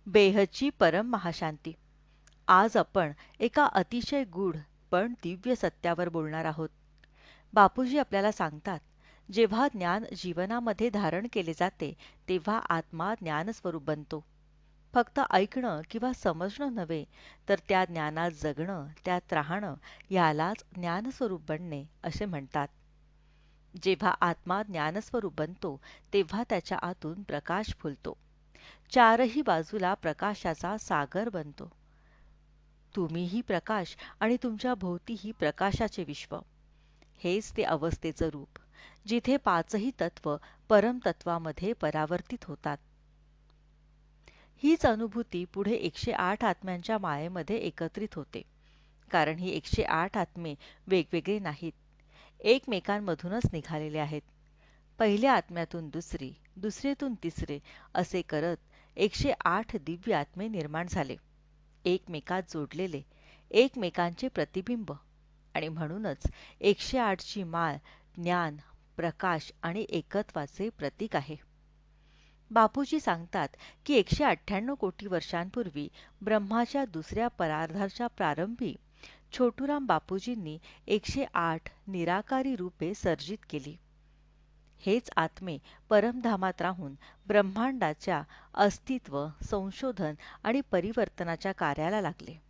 बेहदची परम महाशांती. आज आपण एका अतिशय गूढ पण दिव्य सत्यावर बोलणार आहोत. बापूजी आपल्याला सांगतात, जेव्हा ज्ञान जीवनामध्ये धारण केले जाते, तेव्हा आत्मा ज्ञानस्वरूप बनतो. फक्त ऐकणं किंवा समजणं नव्हे, तर त्या ज्ञानात जगणं, त्यात राहणं, यालाच ज्ञानस्वरूप बनणे असे म्हणतात. जेव्हा आत्मा ज्ञानस्वरूप बनतो, तेव्हा त्याच्या आतून प्रकाश फुलतो. चारही बाजूला प्रकाशाचा सागर बनतो. तुम्हीही प्रकाश आणि तुमच्या भोवतीही प्रकाशाचे विश्व. हेच ते अवस्थेचं रूप, जिथे पाचही तत्व परमतत्वामध्ये परावर्तित होतात. हीच अनुभूती पुढे 108 आत्म्यांच्या मायेमध्ये एकत्रित होते. कारण ही 108 आत्मे वेगवेगळे नाहीत, एकमेकांमधूनच निघालेले आहेत. पहिल्या आत्म्यातून दुसरी, दुसरीतून तिसरे असे करत 108 दिव्य आत्मे निर्माण झाले, एकमेकात जोडलेले, एकमेकांचे प्रतिबिंब. आणि म्हणूनच 108 ची माळ ज्ञान, प्रकाश आणि एकत्वाचे प्रतीक आहे. बापूजी सांगतात की 198 कोटी वर्षांपूर्वी ब्रह्माच्या दुसऱ्या परार्धाच्या प्रारंभी छोटूराम बापूजींनी 108 निराकारी रूपे सर्जित केली. हेच आत्मे परमधामात राहून ब्रह्मांडाच्या अस्तित्व, संशोधन आणि परिवर्तनाच्या कार्याला लागले.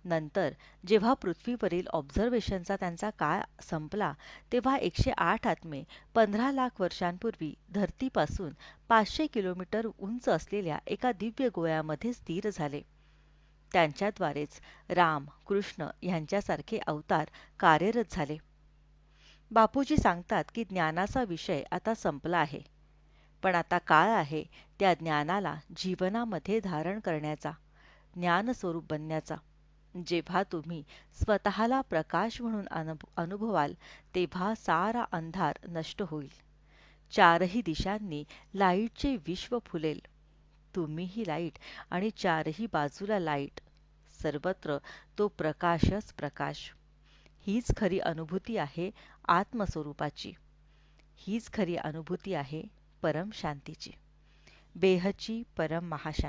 नंतर जेव्हा पृथ्वीवरील ऑब्झर्वेशनचा त्यांचा काळ संपला, तेव्हा 108 आत्मे 15 लाख वर्षांपूर्वी धरतीपासून 500 किलोमीटर उंच असलेल्या एका दिव्य गोळ्यामध्ये स्थिर झाले. त्यांच्याद्वारेच राम, कृष्ण यांच्यासारखे अवतार कार्यरत झाले. बापूजी सांगतात की ज्ञानाचा विषय आता संपला आहे, पण आता काळ आहे त्या ज्ञानाला जीवनामध्ये धारण करण्याचा, ज्ञानस्वरूप बनण्याचा. जेव्हा तुम्ही स्वतःला प्रकाश म्हणून अनुभवाल, तेव्हा सारा अंधार नष्ट होईल. चारही दिशांनी लाईटचे विश्व फुलेल. तुम्हीही लाईट आणि चारही बाजूला लाईट. सर्वत्र तो प्रकाशच प्रकाश. हीच खरी अनुभूती आहे आत्मस्वरूपाची. हीच खरी अनुभूती आहे परम शांतीची. बेहदची परम महाशांती.